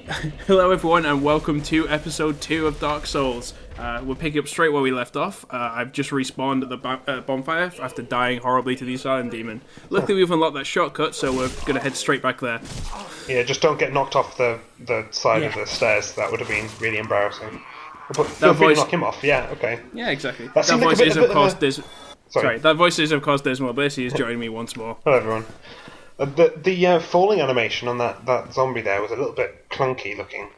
Hello everyone and welcome to episode 2 of Dark Souls. We're picking up straight where we left off. I've just respawned at the bonfire after dying horribly to the Asylum Demon. Luckily we've unlocked that shortcut, so we're going to head straight back there. Yeah, just don't get knocked off the side of the stairs. That would have been really embarrassing. But feel free to knock him off, yeah, okay. Yeah, exactly. That voice is of course DismalAbyss. He is joining me once more. Hello everyone. The falling animation on that zombie there was a little bit clunky looking.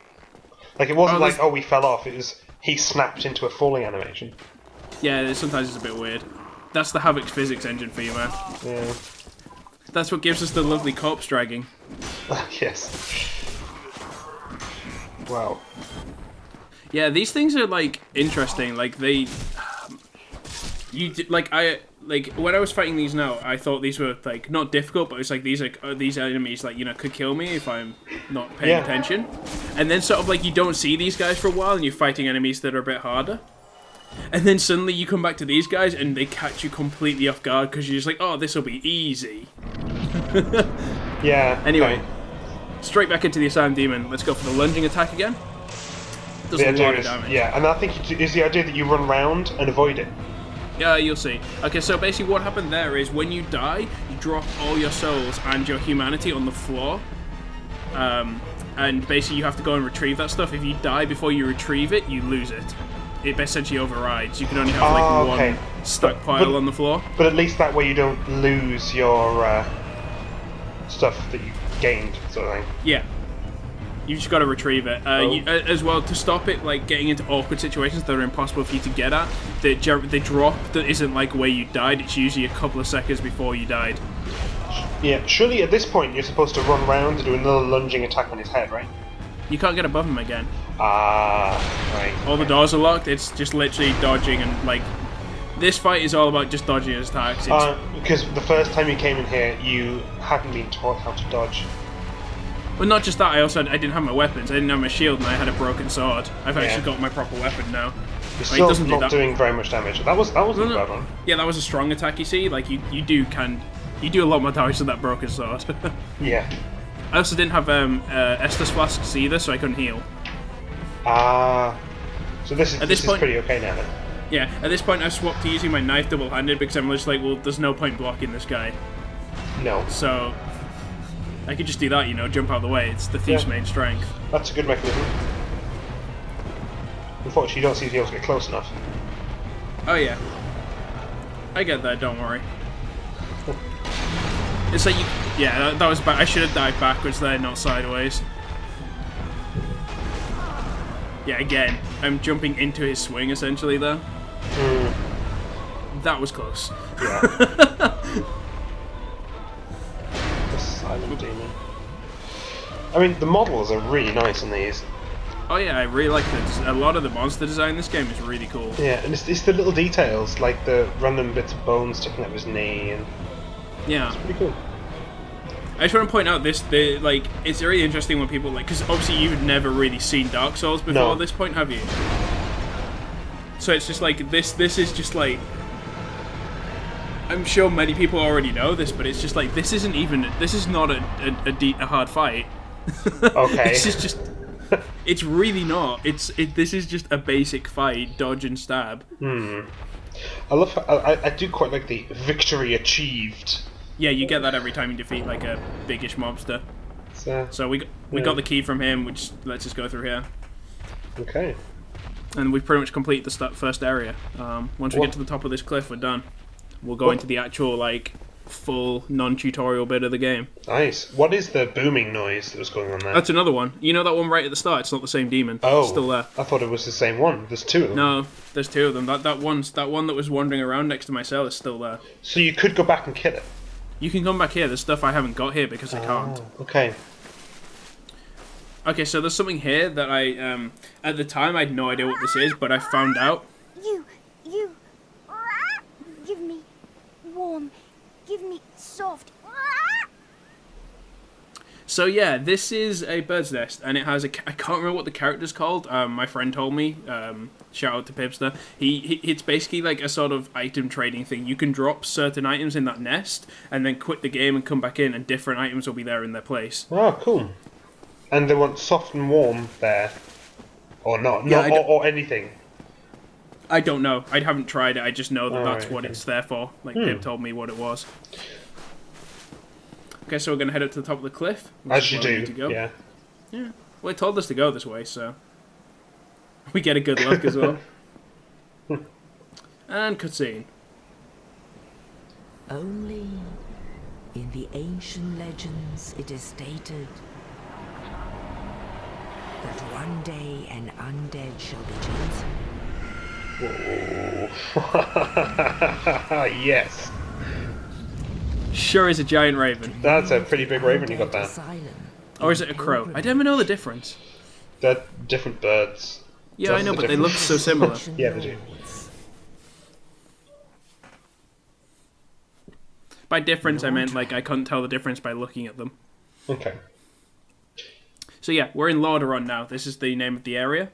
Like it wasn't we fell off, it was he snapped into a falling animation. Yeah, sometimes it's a bit weird. That's the Havoc's physics engine for you, man. Yeah. That's what gives us the lovely corpse dragging. Yes. Wow. Yeah, these things are like interesting. Like when I was fighting these now, I thought these were like not difficult, but it's like these enemies like could kill me if I'm not paying attention. And then sort of like you don't see these guys for a while, and you're fighting enemies that are a bit harder. And then suddenly you come back to these guys, and they catch you completely off guard because you're just like, oh, this will be easy. Yeah. Anyway, straight back into the Asylum Demon. Let's go for the lunging attack again. Does a lot of damage. Yeah, and I think is the idea that you run round and avoid it. Yeah, you'll see. Okay, so basically what happened there is when you die, you drop all your souls and your humanity on the floor. And basically you have to go and retrieve that stuff. If you die before you retrieve it, you lose it. It essentially overrides. You can only have one stuck pile on the floor. But at least that way you don't lose your stuff that you gained, sort of thing. Yeah. You just got to retrieve it. As well, to stop it like getting into awkward situations that are impossible for you to get at, the drop that isn't like where you died, it's usually a couple of seconds before you died. Yeah, surely at this point you're supposed to run around and do another lunging attack on his head, right? You can't get above him again. Right. All the doors are locked, it's just literally dodging and like... This fight is all about just dodging his attacks. Because the first time you came in here, you hadn't been taught how to dodge. Well, not just that, I didn't have my weapons. I didn't have my shield, and I had a broken sword. I've actually got my proper weapon now. You're still not doing very much damage. That wasn't a bad one. Yeah, that was a strong attack. You see, like you do a lot more damage with that broken sword. Yeah. I also didn't have Estus flasks either, so I couldn't heal. So this is pretty okay now then. Yeah, at this point I've swapped to using my knife double-handed because I'm just like, well, there's no point blocking this guy. No. So I could just do that, jump out of the way. It's the thief's main strength. That's a good mechanism. Unfortunately, you don't seem to be able to get close enough. Oh yeah. I get that, don't worry. It's like that was bad. I should have died backwards there, not sideways. Yeah, again, I'm jumping into his swing essentially though. That was close. Yeah. Silent Demon. I mean, the models are really nice in these. Oh yeah, I really like a lot of the monster design in this game is really cool. Yeah, and it's the little details, like the random bits of bone sticking out of his knee, and yeah, it's pretty cool. I just want to point out it's really interesting when people because obviously you've never really seen Dark Souls before this point, have you? So it's just like this is just like. I'm sure many people already know this, but it's just like this is not a hard fight. Okay. This is just it's really not. This is just a basic fight, dodge and stab. I love I do quite like the victory achieved. Yeah, you get that every time you defeat like a biggish mobster. So we got the key from him, which lets us go through here. Okay. And we've pretty much completed the first area. Once we get to the top of this cliff, we're done. We'll go into the actual, full non-tutorial bit of the game. Nice. What is the booming noise that was going on there? That's another one. You know that one right at the start? It's not the same demon. Oh. It's still there. I thought it was the same one. There's two of them. No, there's two of them. That one that was wandering around next to my cell is still there. So you could go back and kill it? You can come back here. There's stuff I haven't got here because I can't. Okay. Okay, so there's something here that I, at the time I had no idea what this is, but I found out. You, give me warm, give me soft. So yeah, this is a bird's nest, and it has I can't remember what the character's called. My friend told me. Shout out to Pipster. It's basically like a sort of item trading thing. You can drop certain items in that nest, and then quit the game and come back in, and different items will be there in their place. Oh, cool. And they want soft and warm there, or not? Yeah, or anything. I don't know. I haven't tried it. I just know that that's right, what okay. it's there for. Like Pip told me what it was. Okay, so we're gonna head up to the top of the cliff. which As is you where we do, need to go. yeah. Yeah. Well, it told us to go this way, so we get a good look as well. And cutscene. Only in the ancient legends it is stated that one day an undead shall be chosen. Yes. Sure is a giant raven. That's a pretty big raven you got Undead there. Asylum Or is it a crow? I don't even know the difference. They're different birds. Yeah, I know, but they look so similar. Yeah, they do. By difference, I meant like I couldn't tell the difference by looking at them. Okay. So yeah, we're in Lordaeron now. This is the name of the area.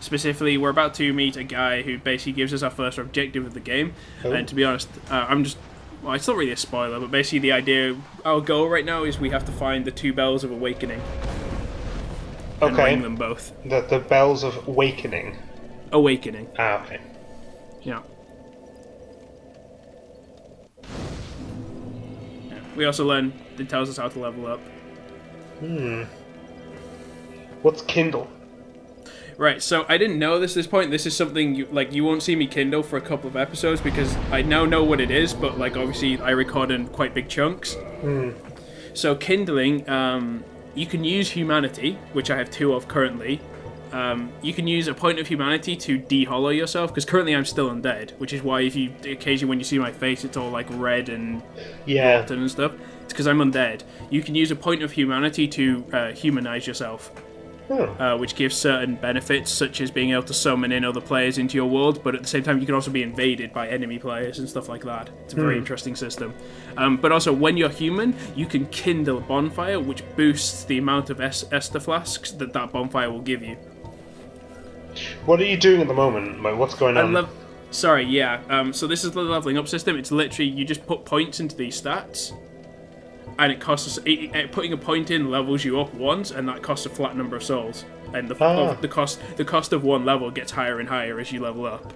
Specifically, we're about to meet a guy who basically gives us our first objective of the game. Oh. And to be honest, well, it's not really a spoiler, but basically the idea, our goal right now is we have to find the 2 bells of awakening. And Okay. ring them both. The bells of awakening. Awakening. Ah, okay. Yeah. We also learn, it tells us how to level up. What's Kindle? Right, so I didn't know this at this point. This is something you won't see me Kindle for a couple of episodes because I now know what it is, but like obviously I record in quite big chunks. So kindling, you can use humanity, which I have 2 of currently. You can use a point of humanity to de-hollow yourself, because currently I'm still undead, which is why if you occasionally when you see my face, it's all like red and Yeah. rotten and stuff. It's because I'm undead. You can use a point of humanity to humanize yourself, which gives certain benefits, such as being able to summon in other players into your world, but at the same time you can also be invaded by enemy players and stuff like that. It's a very interesting system. But also, when you're human, you can kindle a bonfire, which boosts the amount of Ester flasks that bonfire will give you. What are you doing at the moment? Like, what's going on? Sorry, yeah. So this is the leveling up system. It's literally, you just put points into these stats, and it costs us, putting a point in levels you up once, and that costs a flat number of souls. And the cost of one level gets higher and higher as you level up.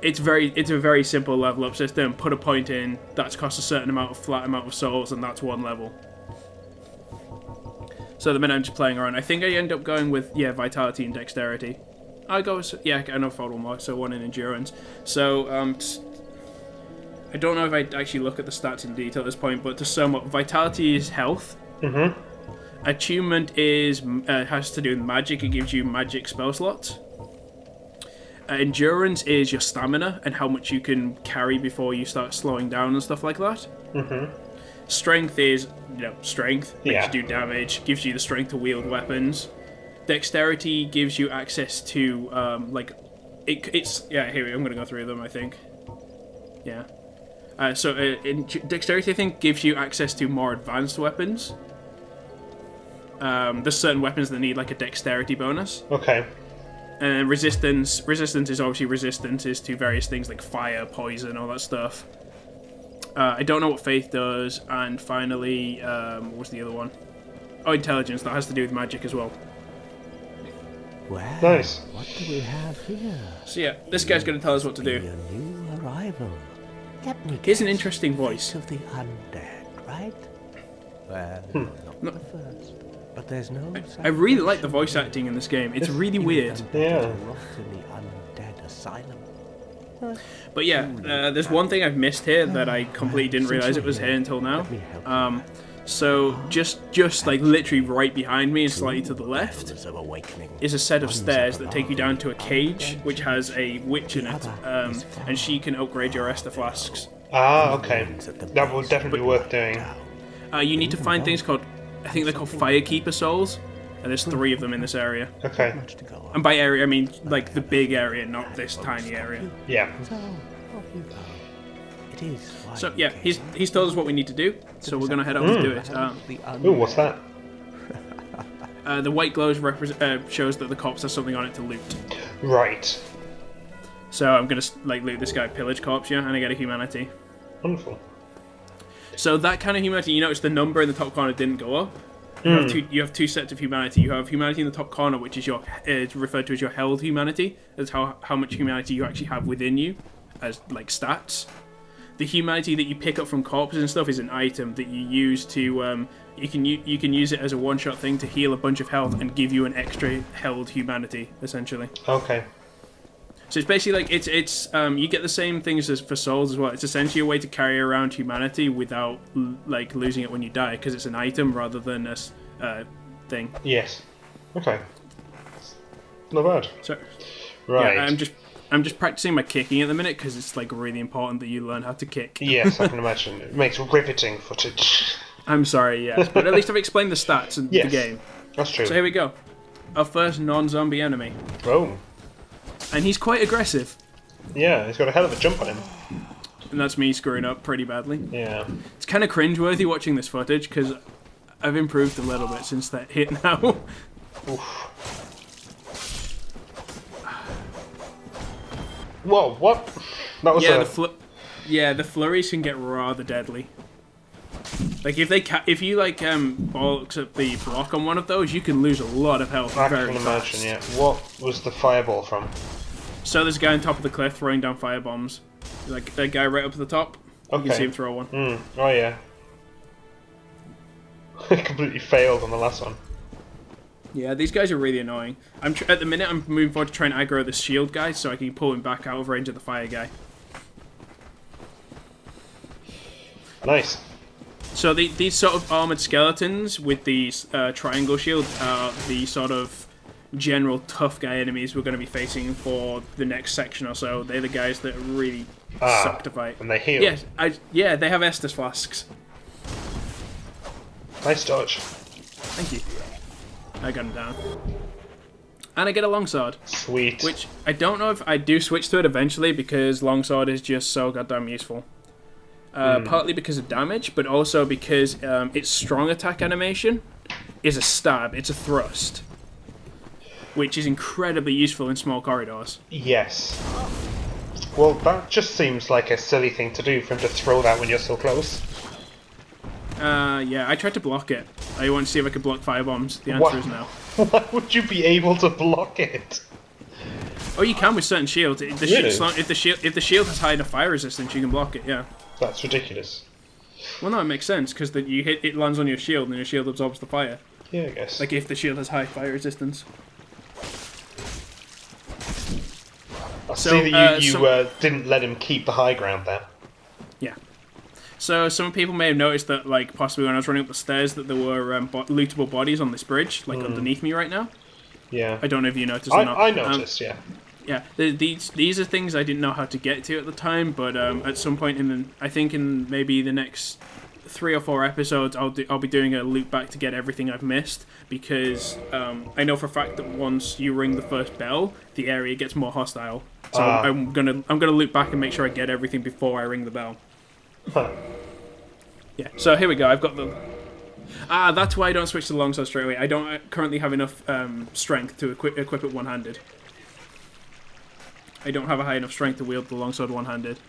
It's a very simple level up system. Put a point in, that's cost a certain flat amount of souls, and that's one level. So the minute I'm just playing around, I think I end up going with vitality and dexterity. I know one more, so 1 in endurance. So I don't know if I actually look at the stats in detail at this point, but to sum up, vitality is health. Attunement is has to do with magic. It gives you magic spell slots. Endurance is your stamina and how much you can carry before you start slowing down and stuff like that. Strength is, strength, makes you do damage, gives you the strength to wield weapons. Dexterity gives you access to, here, I'm going to go through them, I think. Yeah. Dexterity, I think, gives you access to more advanced weapons. There's certain weapons that need, like, a dexterity bonus. Okay. And resistance is obviously resistances to various things like fire, poison, all that stuff. I don't know what faith does, and finally, what was the other one? Oh, intelligence. That has to do with magic as well. Well, Nice. what do we have here? So yeah, this guy's going to tell us what to do. A new arrival. Let me He has an guess, interesting voice. Of the undead, right? Well, not the first. But there's no. I really like the voice acting in this game. It's really weird. Yeah. Not in the Undead Asylum. But yeah, there's one thing I've missed here that I completely didn't realize it was here until now. So just like literally right behind me and slightly to the left is a set of stairs that take you down to a cage which has a witch in it, and she can upgrade your Ester flasks. Ah, okay. That would definitely be worth doing. You need to find things called, I think they're called Firekeeper souls, and there's 3 of them in this area. Okay. And by area I mean like the big area, not this tiny area. Yeah. So yeah, he's told us what we need to do, so we're gonna head over to do it. Ooh, what's that? The white glow shows that the corpse has something on it to loot. Right. So I'm gonna loot this guy, pillage corpse, and I get a humanity. Wonderful. So that kind of humanity, you notice the number in the top corner didn't go up. You have two sets of humanity. You have humanity in the top corner, which is referred to as your held humanity. That's how much humanity you actually have within you, as like stats. The humanity that you pick up from corpses and stuff is an item that you use to you can use it as a one-shot thing to heal a bunch of health and give you an extra held humanity, essentially. Okay. So it's basically like it's you get the same things as for souls as well. It's essentially a way to carry around humanity without like losing it when you die, because it's an item rather than a thing. Yes. Okay. Not bad. So Right. Yeah, I'm just practicing my kicking at the minute because it's like really important that you learn how to kick. Yes, I can imagine. It makes riveting footage. I'm sorry, yes, but at least I've explained the stats in the game. That's true. So here we go. Our first non-zombie enemy. Oh. And he's quite aggressive. Yeah, he's got a hell of a jump on him. And that's me screwing up pretty badly. Yeah. It's kind of cringeworthy watching this footage because I've improved a little bit since that hit now. Oof. Whoa, what? That was the flurries can get rather deadly. Like if you like bollocks up the block on one of those, you can lose a lot of health I very can fast. imagine, yeah. What was the fireball from? So there's a guy on top of the cliff throwing down fire bombs. Like that guy right up at the top. Okay. You can see him throw one. Oh yeah. I completely failed on the last one. Yeah, these guys are really annoying. At the minute, I'm moving forward to try and aggro the shield guy so I can pull him back out of range of the fire guy. Nice. So these sort of armored skeletons with these triangle shield are the sort of general tough guy enemies we're going to be facing for the next section or so. They're the guys that really suck to fight. And they heal. Yes, yeah, they have Estus flasks. Nice dodge. Thank you. I got him down. And I get a longsword. Sweet. Which, I don't know if I do switch to it eventually because longsword is just so goddamn useful. Partly because of damage, but also because its strong attack animation is a stab, it's a thrust. Which is incredibly useful in small corridors. Yes. Well, that just seems like a silly thing to do for him to throw that when you're so close. Yeah, I tried to block it. I wanted to see if I could block firebombs. The answer is no. Why would you be able to block it? Oh, you can with certain shields. If the shield has high enough fire resistance, you can block it, yeah. That's ridiculous. Well, no, it makes sense, because you hit it lands on your shield, and your shield absorbs the fire. Yeah, I guess. Like if the shield has high fire resistance. I see that you didn't let him keep the high ground there. Yeah. So some people may have noticed that, like, possibly when I was running up the stairs, that there were lootable bodies on this bridge, like underneath me right now. Yeah. I don't know if you noticed or not. I noticed, yeah. Yeah, these are things I didn't know how to get to at the time, but at some point I think in maybe the next 3 or 4 episodes, I'll be doing a loop back to get everything I've missed, because I know for a fact that once you ring the first bell, the area gets more hostile. So I'm gonna loop back and make sure I get everything before I ring the bell. Huh. Yeah. So here we go. I've got the. That's why I don't switch to the longsword straight away. I don't currently have enough strength to equip it one-handed. I don't have a high enough strength to wield the longsword one-handed.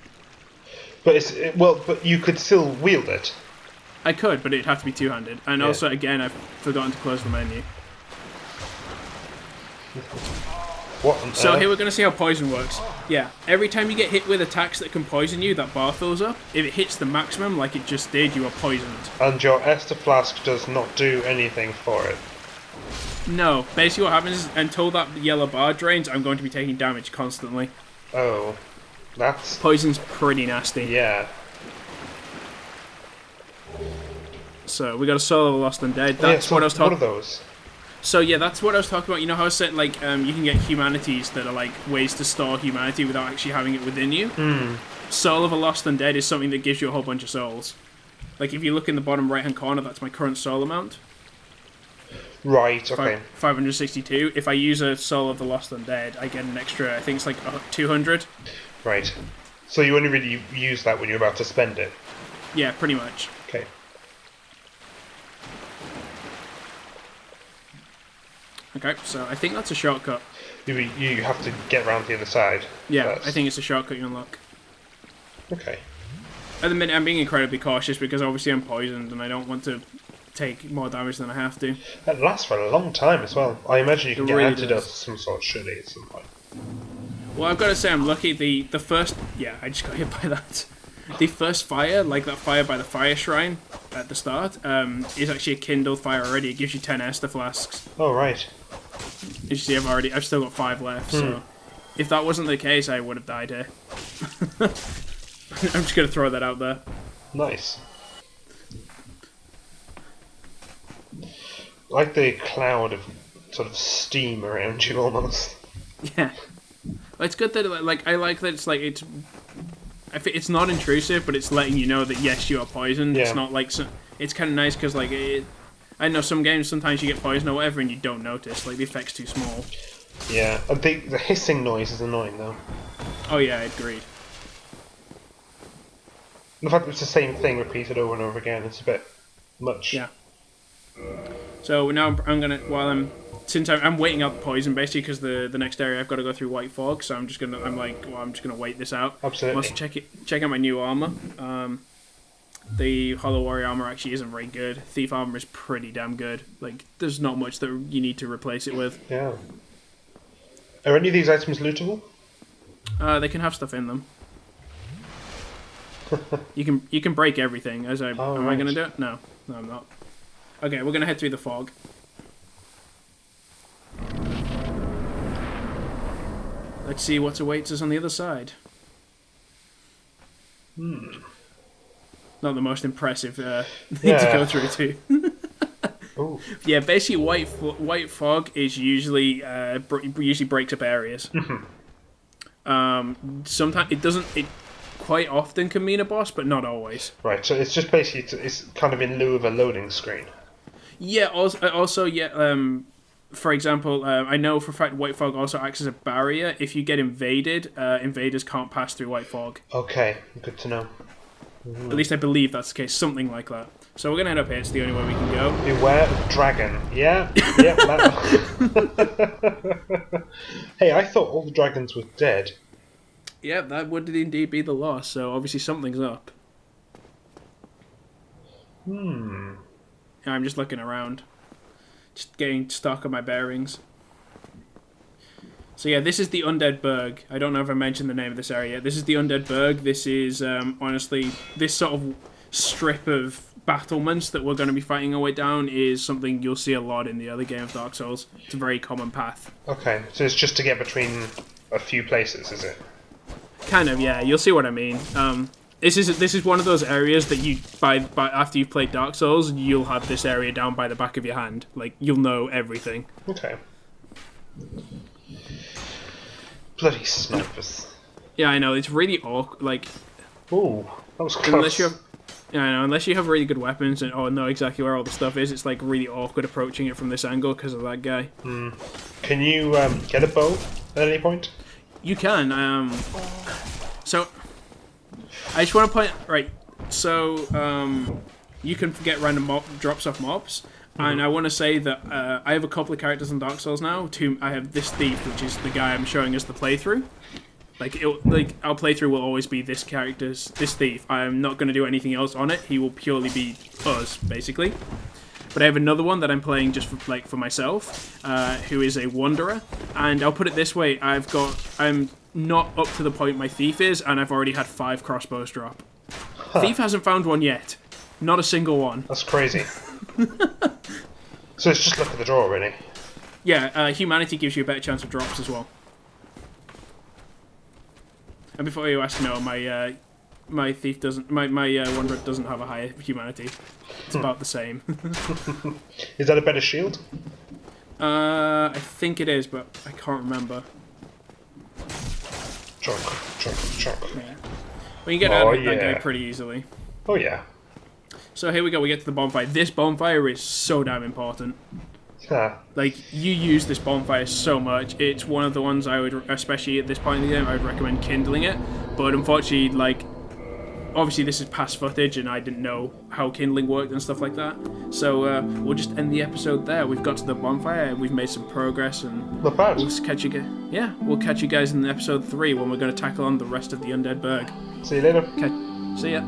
But but you could still wield it. I could, but it'd have to be two-handed. And also, again, I've forgotten to close the menu. What on So earth? here we're going to see how poison works. Yeah, every time you get hit with attacks that can poison you, that bar fills up. If it hits the maximum, like it just did, you are poisoned. And your Esther Flask does not do anything for it. No, basically what happens is until that yellow bar drains, I'm going to be taking damage constantly. Oh, that's... Poison's pretty nasty. Yeah. So we got a solo of Lost Undead. That's what I was talking about. What are those? So yeah, that's what I was talking about. You know how I said like you can get humanities that are like ways to store humanity without actually having it within you. Soul of a Lost Undead is something that gives you a whole bunch of souls. Like if you look in the bottom right hand corner, that's my current soul amount. Right. Okay. 562. If I use a Soul of the Lost Undead, I get an extra. I think it's like 200. Right. So you only really use that when you're about to spend it. Yeah, pretty much. Okay. Okay, so I think that's a shortcut. You have to get around the other side. Yeah, I think it's a shortcut you unlock. Okay. At the minute, I'm being incredibly cautious because obviously I'm poisoned and I don't want to take more damage than I have to. It lasts for a long time as well. I imagine you can get really antidote does. of some sort surely at some point. Well, I've got to say I'm lucky. The first... Yeah, I just got hit by that. The first fire, like that fire by the fire shrine at the start, is actually a kindled fire already. It gives you 10 Esther flasks. Oh, right. As you see, I've still got 5 left, so... If that wasn't the case, I would have died here. I'm just going to throw that out there. Nice. Like the cloud of sort of steam around you almost. Yeah. Well, it's good that, like, I like that it's, like, it's not intrusive, but it's letting you know that, yes, you are poisoned. Yeah. It's not, like, it's kind of nice because, like, I know some games, sometimes you get poisoned or whatever and you don't notice. Like, the effect's too small. Yeah, the hissing noise is annoying though. Oh, yeah, I agreed. The fact that it's the same thing repeated over and over again, it's a bit much. Yeah. So now I'm gonna, since I'm waiting out the poison basically because the next area I've got to go through white fog, so I'm just gonna wait this out. Absolutely. Also check out my new armor. The Hollow Warrior armor actually isn't very good. Thief armor is pretty damn good. Like, there's not much that you need to replace it with. Yeah. Are any of these items lootable? They can have stuff in them. You can break everything. Am I gonna do it? No, I'm not. Okay, we're gonna head through the fog. Let's see what awaits us on the other side. Not the most impressive thing to go through too. Ooh. Yeah, basically white fog is usually usually breaks up areas. Sometimes it doesn't. It quite often can mean a boss, but not always. Right, so it's just basically it's kind of in lieu of a loading screen. Yeah. Also, yeah. For example, I know for a fact white fog also acts as a barrier. If you get invaded, invaders can't pass through white fog. Okay, good to know. At least I believe that's the case. Something like that. So we're gonna head up here. It's the only way we can go. Beware of dragon. Yeah. Yeah. Hey, I thought all the dragons were dead. Yeah, that would indeed be the loss. So obviously something's up. I'm just looking around, just getting stuck on my bearings. So yeah, this is the Undead Burg. I don't know if I mentioned the name of this area yet. This is the Undead Burg. This is honestly this sort of strip of battlements that we're going to be fighting our way down is something you'll see a lot in the other game of Dark Souls. It's a very common path. Okay, so it's just to get between a few places, is it? Kind of, yeah. You'll see what I mean. This is one of those areas that you by after you've played Dark Souls, you'll have this area down by the back of your hand. Like, you'll know everything. Okay. Bloody snipers. Yeah, I know. It's really awkward. Like, ooh, that was close. Unless you have really good weapons and know exactly where all the stuff is, it's like really awkward approaching it from this angle because of that guy. Can you get a bow at any point? You can. So I just want to point right. So you can get random drops off mobs, and I want to say that I have a couple of characters in Dark Souls now. I have this thief, which is the guy I'm showing us the playthrough. Like our playthrough will always be this thief. I'm not going to do anything else on it. He will purely be us, basically. But I have another one that I'm playing just for myself, who is a wanderer. And I'll put it this way: I'm not up to the point my thief is, and I've already had 5 crossbows drop. Thief hasn't found one yet, not a single one. That's crazy. So it's just luck of the draw, really. Yeah, humanity gives you a better chance of drops as well. And before you ask, no, my thief doesn't. My wanderer doesn't have a higher humanity. It's about the same. Is that a better shield? I think it is, but I can't remember. Chunk. Yeah. Well, you get out of that guy pretty easily. Oh yeah. So here we go. We get to the bonfire. This bonfire is so damn important. Like, you use this bonfire so much. It's one of the ones I would, especially at this point in the game, I would recommend kindling it. But unfortunately, like, obviously this is past footage and I didn't know how kindling worked and stuff like that. So we'll just end the episode there. We've got to the bonfire, we've made some progress, and not bad. We'll catch you guys. Yeah, we'll catch you guys in episode 3 when we're going to tackle on the rest of the Undead Burg. See you later. Okay, see ya.